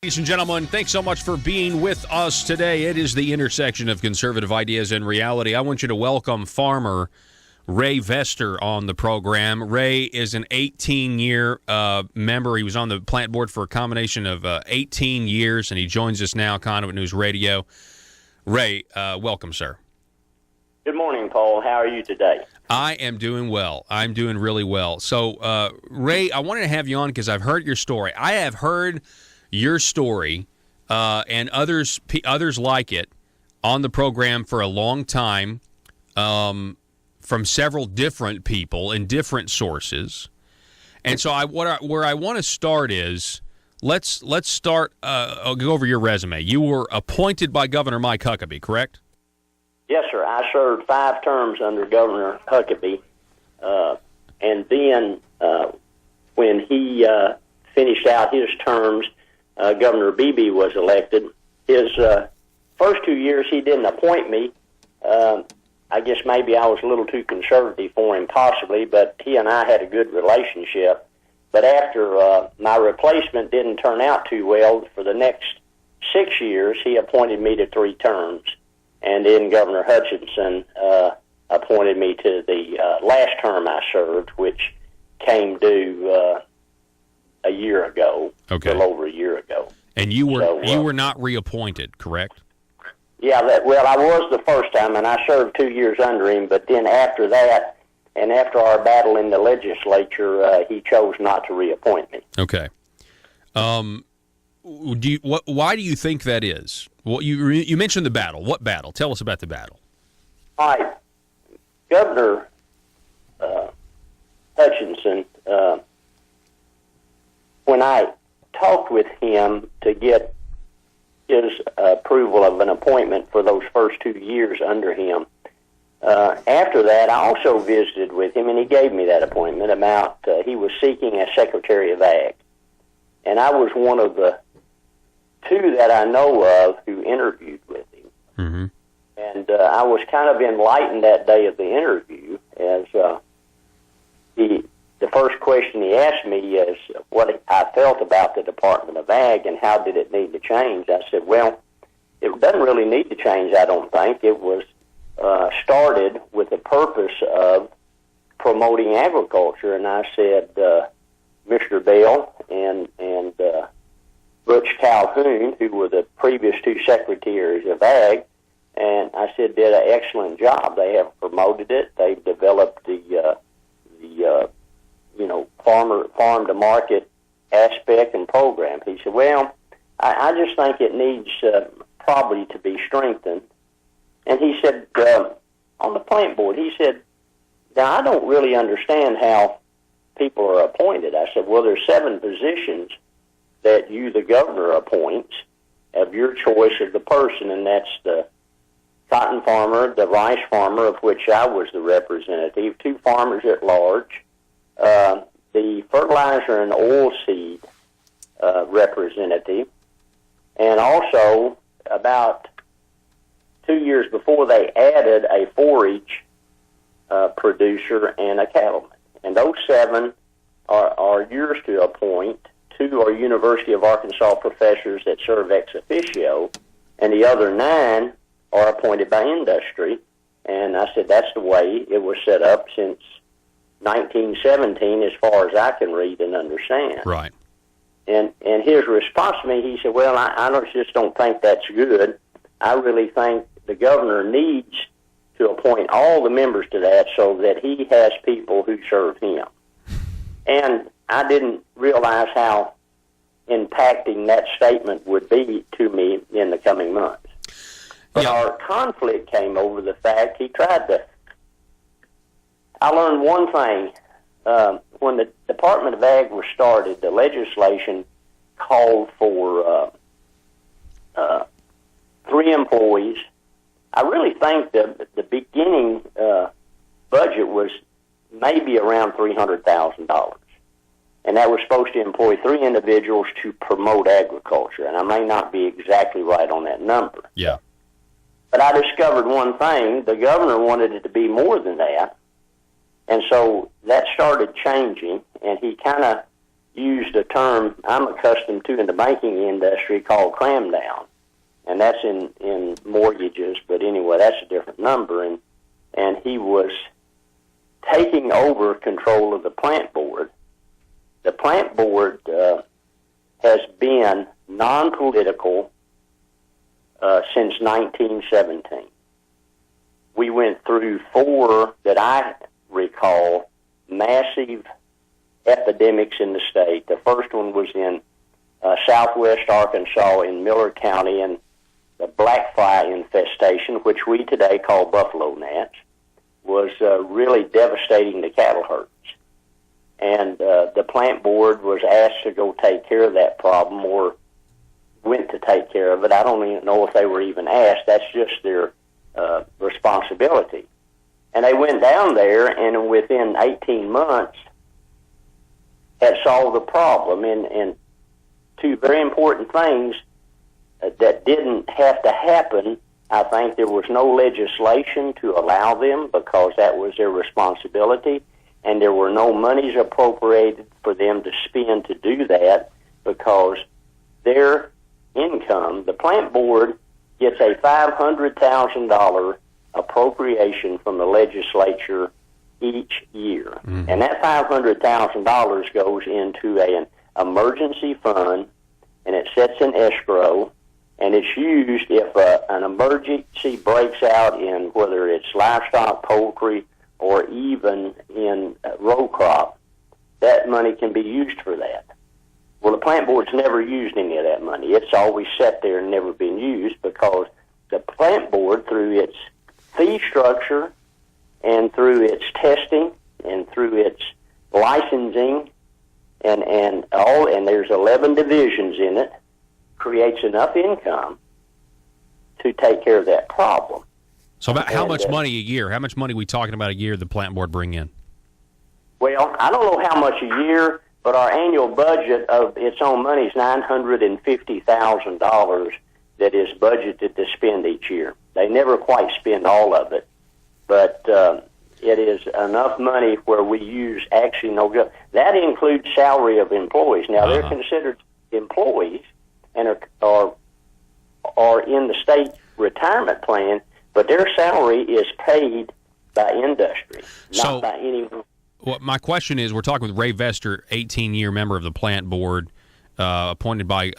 Ladies and gentlemen, thanks so much for being with us today. It is the intersection of conservative ideas and reality. I want you to welcome farmer Ray Vester on the program. Ray is an 18-year member. He was on the plant board for a combination of 18 years, and he joins us now, Conduit News Radio. Ray, welcome, sir. Good morning, Paul. How are you today? I am doing well. I'm doing really well. So, Ray, I wanted to have you on because I've heard your story. I have heard your story and others like it on the program for a long time from several different people in different sources. And so where I want to start is let's start. I'll go over your resume. You were appointed by Governor Mike Huckabee, correct? Yes, sir. I served 5 terms under Governor Huckabee, and then when he finished out his terms, Governor Beebe was elected. His first 2 years, he didn't appoint me. I guess maybe I was a little too conservative for him, possibly, but he and I had a good relationship. But after my replacement didn't turn out too well, for the next 6 years, he appointed me to 3 terms. And then Governor Hutchinson appointed me to the last term I served, which came due a year ago, a little over a year ago. And you were not reappointed, correct? Yeah, I was the first time, and I served 2 years under him. But then after that, and after our battle in the legislature, he chose not to reappoint me. Okay. Why do you think that is? Well, you mentioned the battle. What battle? Tell us about the battle. All right. Governor Hutchinson, when I talked with him to get his approval of an appointment for those first 2 years under him, after that, I also visited with him, and he gave me that appointment about he was seeking a Secretary of Ag. And I was one of the 2 that I know of who interviewed with him. Mm-hmm. And I was kind of enlightened that day of the interview, as the first question he asked me is what I felt about the Department of Ag and how did it need to change. I said, well, it doesn't really need to change, I don't think. It was started with the purpose of promoting agriculture. And I said, Mr. Bell and Butch Calhoun, who were the previous 2 secretaries of Ag, and I said did an excellent job. They have promoted it. They've developed the farm to market aspect and program. He said, well, I just think it needs probably to be strengthened. And he said, on the plant board, he said, now I don't really understand how people are appointed. I said, well, there's 7 positions that you, the governor, appoints of your choice of the person, and that's the cotton farmer, the rice farmer, of which I was the representative, 2 farmers at large, the fertilizer and oilseed representative, and also about 2 years before they added a forage producer and a cattleman. And those 7 are yours to appoint. 2 are University of Arkansas professors that serve ex officio, and the other 9 are appointed by industry. And I said that's the way it was set up since 1917, as far as I can read and understand. Right. And his response to me, he said, well, I just don't think that's good. I really think the governor needs to appoint all the members to that so that he has people who serve him. And I didn't realize how impacting that statement would be to me in the coming months. But our conflict came over the fact he tried to... I learned one thing. When the Department of Ag was started, the legislation called for 3 employees. I really think the beginning budget was maybe around $300,000. And that was supposed to employ 3 individuals to promote agriculture. And I may not be exactly right on that number. Yeah. But I discovered one thing. The governor wanted it to be more than that. And so that started changing, and he kind of used a term I'm accustomed to in the banking industry called cram down, and that's in mortgages. But anyway, that's a different number. And he was taking over control of the plant board. The plant board has been non-political since 1917. We went through 4, that I recall, massive epidemics in the state. The first one was in southwest Arkansas in Miller County, and the black fly infestation, which we today call buffalo gnats, was really devastating the cattle herds. And the plant board was asked to go take care of that problem, or went to take care of it. I don't even know if they were even asked. That's just their responsibility. And they went down there, and within 18 months had solved the problem. And 2 very important things that didn't have to happen. I think there was no legislation to allow them, because that was their responsibility, and there were no monies appropriated for them to spend to do that, because their income, the plant board gets a $500,000 appropriation from the legislature each year. Mm-hmm. And that $500,000 goes into an emergency fund, and it sits in escrow, and it's used if an emergency breaks out in, whether it's livestock, poultry, or even in row crop. That money can be used for that. Well, the plant board's never used any of that money. It's always sat there and never been used, because the plant board, through its fee structure and through its testing and through its licensing and there's 11 divisions in it, creates enough income to take care of that problem. So about how much money a year? How much money are we talking about a year the plant board bring in? Well, I don't know how much a year, but our annual budget of its own money is $950,000 that is budgeted to spend each year. They never quite spend all of it, but it is enough money where we use actually no good. That includes salary of employees. Now, they're considered employees and are in the state retirement plan, but their salary is paid by industry, not by anyone. Well, my question is, we're talking with Ray Vester, 18-year member of the plant board, appointed by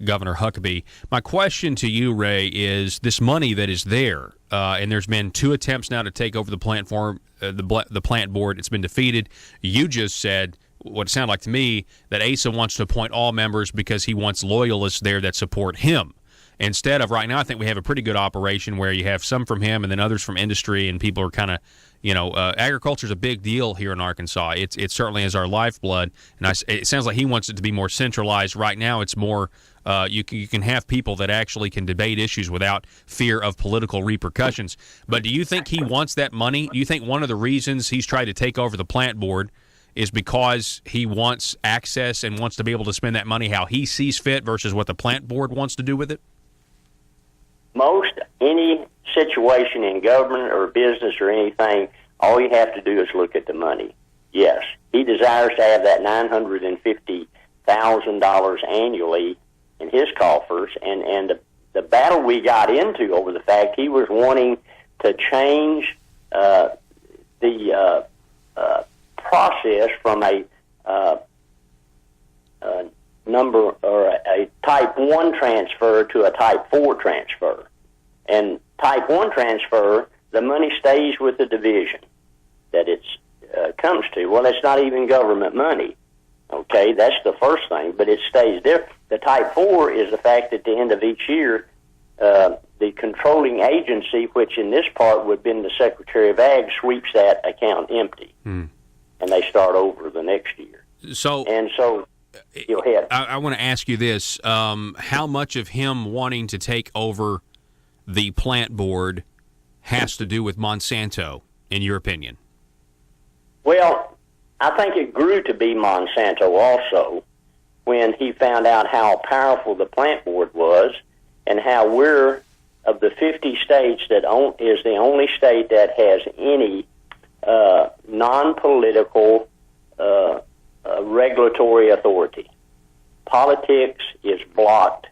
Governor Huckabee. My question to you, Ray, is this money that is there, and there's been 2 attempts now to take over the plant board. It's been defeated. You just said, what it sounded like to me, that Asa wants to appoint all members because he wants loyalists there that support him. Instead of, right now, I think we have a pretty good operation where you have some from him and then others from industry, and people are kind of, agriculture is a big deal here in Arkansas. It certainly is our lifeblood, and it sounds like he wants it to be more centralized. Right now, it's more you can have people that actually can debate issues without fear of political repercussions. But do you think he wants that money? Do you think one of the reasons he's tried to take over the plant board is because he wants access and wants to be able to spend that money how he sees fit versus what the plant board wants to do with it? Most any situation in government or business or anything, all you have to do is look at the money. Yes, he desires to have that $950,000 annually in his coffers, and the battle we got into over the fact he was wanting to change the process from a number or a type 1 transfer to a type 4 transfer. And type 1 transfer, the money stays with the division that it comes to. Well, it's not even government money. Okay, that's the first thing, but it stays there. The type 4 is the fact that at the end of each year, the controlling agency, which in this part would have been the Secretary of Ag, sweeps that account empty. And they start over the next year. So go ahead. I want to ask you this. How much of him wanting to take over the plant board has to do with Monsanto, in your opinion? Well, I think it grew to be Monsanto also when he found out how powerful the plant board was and how we're, of the 50 states, that is the only state that has any non-political regulatory authority. Politics is blocked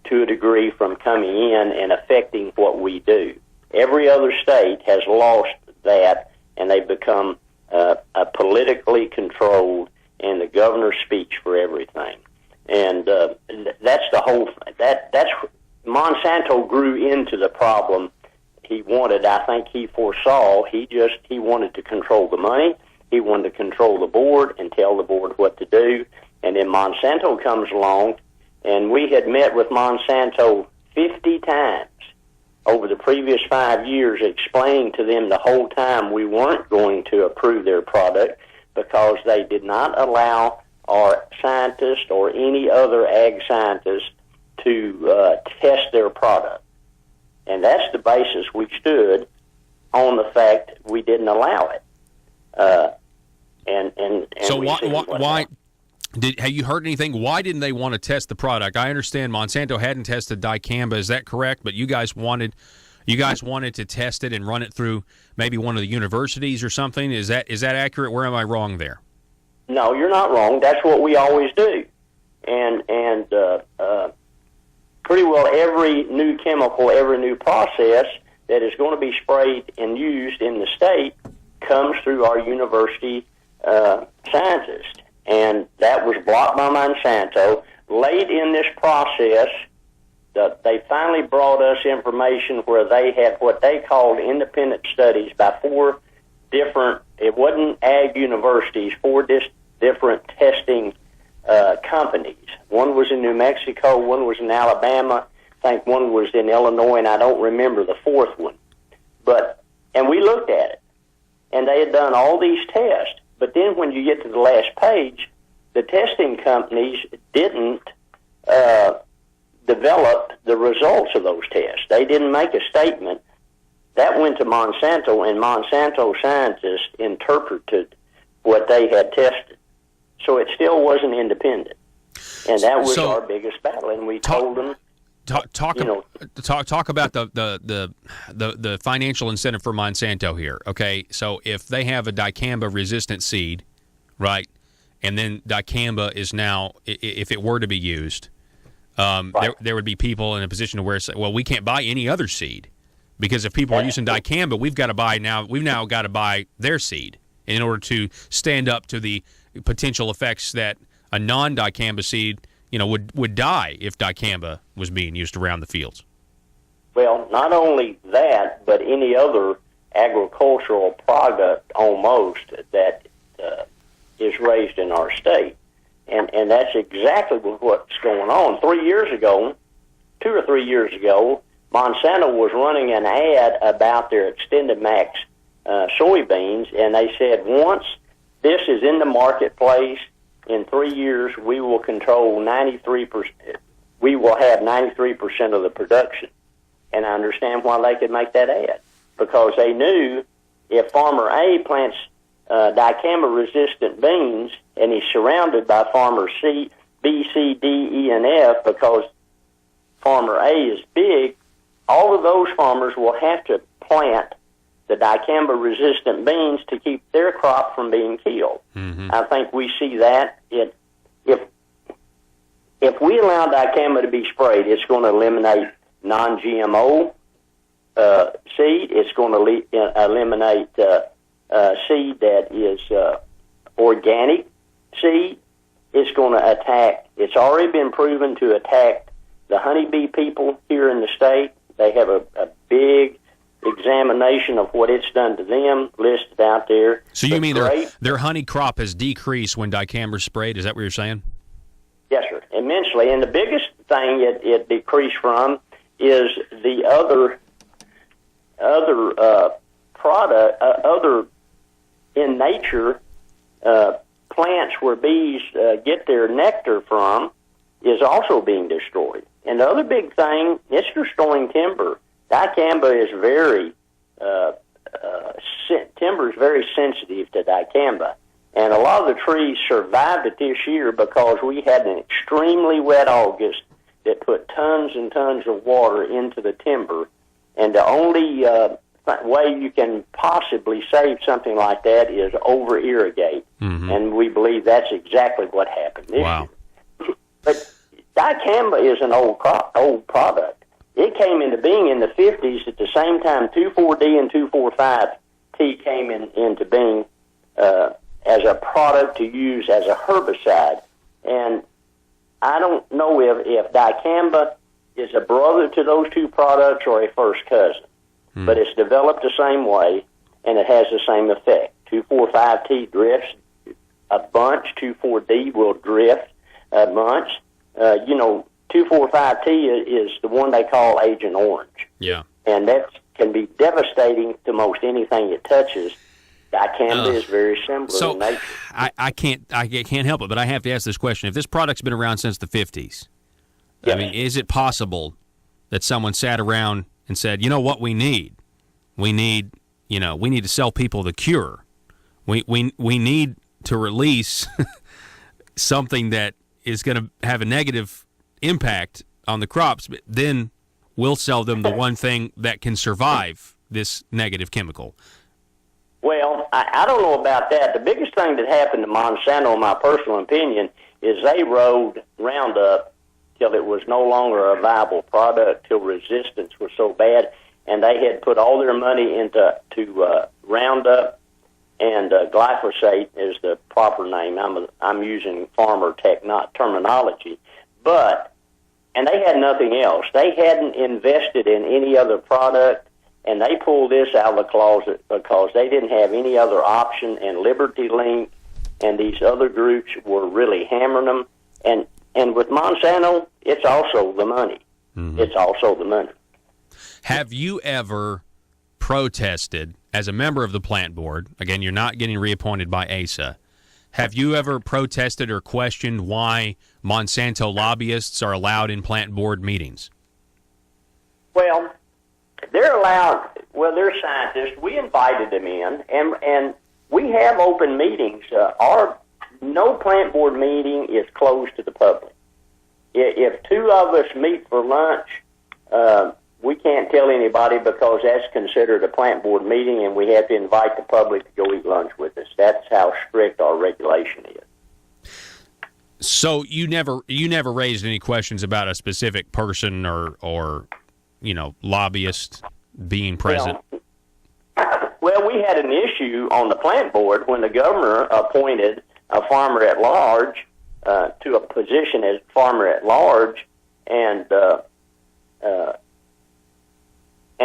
to a degree from coming in and affecting what we do. Every other state has lost that, and they've become politically controlled, and the governor speaks for everything. And that's the whole. That's Monsanto grew into the problem he wanted. I think he foresaw. He wanted to control the money. He wanted to control the board and tell the board what to do. And then Monsanto comes along, and we had met with Monsanto 50 times over the previous 5 years, explaining to them the whole time we weren't going to approve their product because they did not allow our scientists or any other ag scientists to test their product. And that's the basis we stood on, the fact we didn't allow it. So why have you heard anything? Why didn't they want to test the product? I understand Monsanto hadn't tested dicamba. Is that correct? But you guys wanted to test it and run it through maybe one of the universities or something. Is that accurate? Where am I wrong there? No, you're not wrong. That's what we always do. And pretty well every new chemical, every new process that is going to be sprayed and used in the state comes through our university scientists. And that was blocked by Monsanto. Late in this process, they finally brought us information where they had what they called independent studies by 4 different, it wasn't ag universities, 4 different testing companies. One was in New Mexico, one was in Alabama, I think one was in Illinois, and I don't remember the 4th one. And we looked at it, and they had done all these tests. But then when you get to the last page, the testing companies didn't develop the results of those tests. They didn't make a statement. That went to Monsanto, and Monsanto scientists interpreted what they had tested. So it still wasn't independent. And that was our biggest battle. And we told them, Talk about the financial incentive for Monsanto here. Okay, so if they have a dicamba resistant seed, right, and then dicamba is now, if it were to be used, right, there would be people in a position to where, well, we can't buy any other seed because if people are using dicamba, we've now got to buy their seed in order to stand up to the potential effects that a non-dicamba seed would die if dicamba was being used around the fields. Well, not only that, but any other agricultural product almost that is raised in our state. And that's exactly what's going on. 2 or 3 years ago, Monsanto was running an ad about their Extended Max soybeans, and they said once this is in the marketplace, in 3 years, we will control 93%. We will have 93% of the production. And I understand why they could make that ad, because they knew if Farmer A plants dicamba-resistant beans and he's surrounded by Farmer C, B, C, D, E, and F, because Farmer A is big, all of those farmers will have to plant the dicamba-resistant beans to keep their crop from being killed. Mm-hmm. I think we see that. If we allow dicamba to be sprayed, it's going to eliminate non-GMO seed. It's going to eliminate seed that is organic seed. It's going to attack. It's already been proven to attack the honeybee people here in the state. They have a big examination of what it's done to them listed out there. So you mean their honey crop has decreased when dicamba is sprayed? Is that what you're saying? Yes, sir, immensely. And the biggest thing it decreased from is the other in nature plants where bees get their nectar from is also being destroyed. And the other big thing, it's destroying timber. Dicamba is timber is very sensitive to dicamba. And a lot of the trees survived it this year because we had an extremely wet August that put tons and tons of water into the timber. And the only way you can possibly save something like that is over-irrigate. And we believe that's exactly what happened this Wow. year. But dicamba is an old product. It came into being in the 50s at the same time 2,4-D and 2,4,5-T came into being as a product to use as a herbicide. And I don't know if dicamba is a brother to those two products or a first cousin. But it's developed the same way, and it has the same effect. 2,4,5-T drifts a bunch. 2,4-D will drift a bunch. 2,4,5-T is the one they call Agent Orange. Yeah. And that can be devastating to most anything it touches. Dicamba is very similar in nature. I can't help it, but I have to ask this question. If this product's been around since the 50s, Yes. I mean, is it possible that someone sat around and said, you know what we need? We need to sell people the cure. We need to release something that is going to have a negative impact on the crops, but then we'll sell them the one thing that can survive this negative chemical. Well, I don't know about that. The biggest thing that happened to Monsanto, in my personal opinion, is they rode Roundup till it was no longer a viable product, till resistance was so bad, and they had put all their money into Roundup, and glyphosate is the proper name. I'm using farmer terminology, and they had nothing else. They hadn't invested in any other product, and they pulled this out of the closet because they didn't have any other option, and Liberty Link and these other groups were really hammering them. And with Monsanto, it's also the money. It's also the money. Have you ever protested as a member of the plant board? Again, you're not getting reappointed by ASA. Have you ever protested or questioned why Monsanto lobbyists are allowed in plant board meetings? Well, they're allowed. Well, they're scientists. We invited them in, and we have open meetings. No plant board meeting is closed to the public. If two of us meet for lunch, we can't tell anybody because that's considered a plant board meeting, and we have to invite the public to go eat lunch with us. That's how strict our regulation is. So you never raised any questions about a specific person or lobbyist being present? Well, we had an issue on the plant board when the governor appointed a farmer at large to a position as farmer at large, and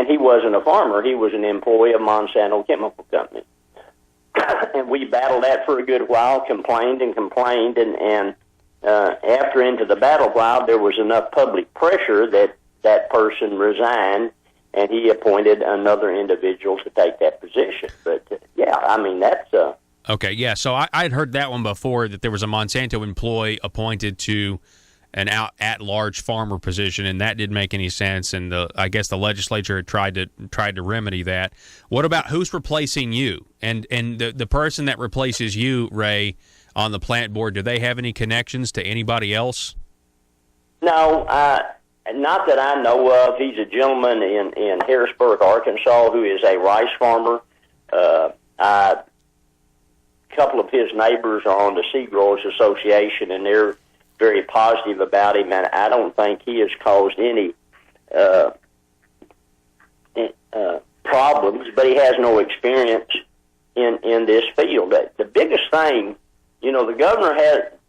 he wasn't a farmer. He was an employee of Monsanto Chemical Company. And we battled that for a good while, complained, and after into the battle while, there was enough public pressure that person resigned, and he appointed another individual to take that position. But, that's... Okay, yeah, so I'd heard that one before, that there was a Monsanto employee appointed to an at-large farmer position, and that didn't make any sense, and I guess the legislature had tried to remedy that. What about who's replacing you? And the person that replaces you, Ray, on the plant board, do they have any connections to anybody else? No, not that I know of. He's a gentleman in Harrisburg, Arkansas, who is a rice farmer. A couple of his neighbors are on the Seed Growers Association, and they're very positive about him, and I don't think he has caused any problems, but he has no experience in this field. The biggest thing, the governor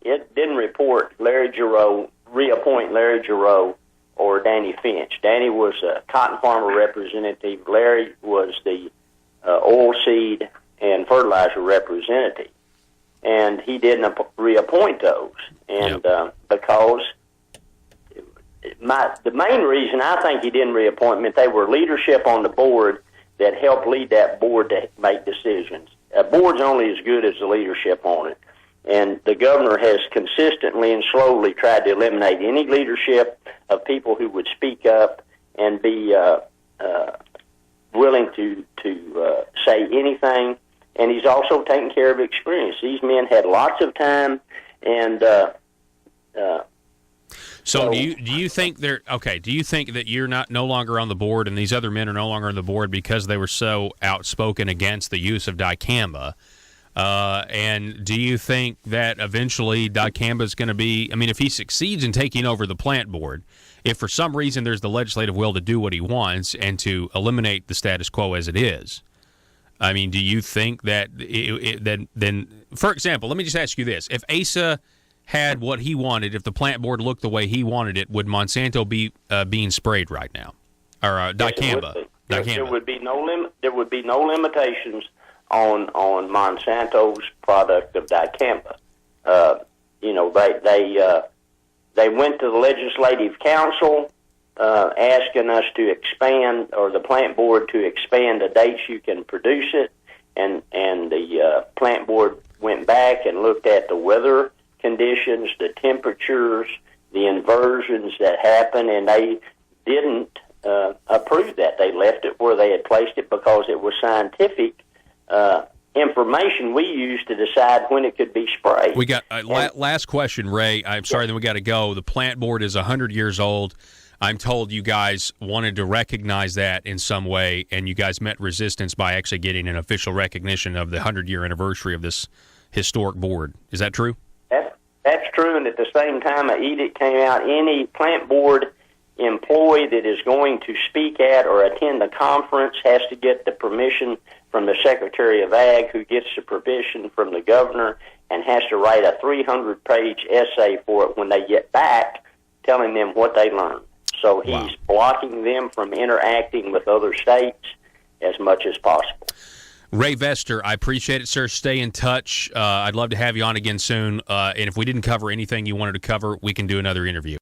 didn't reappoint Larry Giroux or Danny Finch. Danny was a cotton farmer representative. Larry was the oilseed and fertilizer representative. And he didn't reappoint those. And because the main reason I think he didn't reappoint, they were leadership on the board that helped lead that board to make decisions. A board's only as good as the leadership on it. And the governor has consistently and slowly tried to eliminate any leadership of people who would speak up and be willing to say anything. And he's also taken care of experience. These men had lots of time, and so do you think they're okay? Do you think that you're no longer on the board, and these other men are no longer on the board because they were so outspoken against the use of dicamba? And do you think that eventually dicamba is going to be, I mean, if he succeeds in taking over the plant board, if for some reason there's the legislative will to do what he wants and to eliminate the status quo as it is, I mean, do you think that then, for example, let me just ask you this. If Asa had what he wanted, if the plant board looked the way he wanted it, would Monsanto be being sprayed right now? Or dicamba? There would be no limitations on Monsanto's product of dicamba. They went to the Legislative Council asking us to expand, or the plant board to expand the dates you can produce it, and the plant board went back and looked at the weather conditions, the temperatures, the inversions that happen, and they didn't approve that. They left it where they had placed it because it was scientific information we used to decide when it could be sprayed. We got last question, Ray. I'm sorry, then we got to go. The plant board is 100 years old. I'm told you guys wanted to recognize that in some way, and you guys met resistance by actually getting an official recognition of the 100-year anniversary of this historic board. Is that true? That's true, and at the same time, an edict came out. Any plant board employee that is going to speak at or attend a conference has to get the permission from the Secretary of Ag, who gets the permission from the governor, and has to write a 300-page essay for it when they get back, telling them what they learned. So he's blocking them from interacting with other states as much as possible. Ray Vester, I appreciate it, sir. Stay in touch. I'd love to have you on again soon. And if we didn't cover anything you wanted to cover, we can do another interview.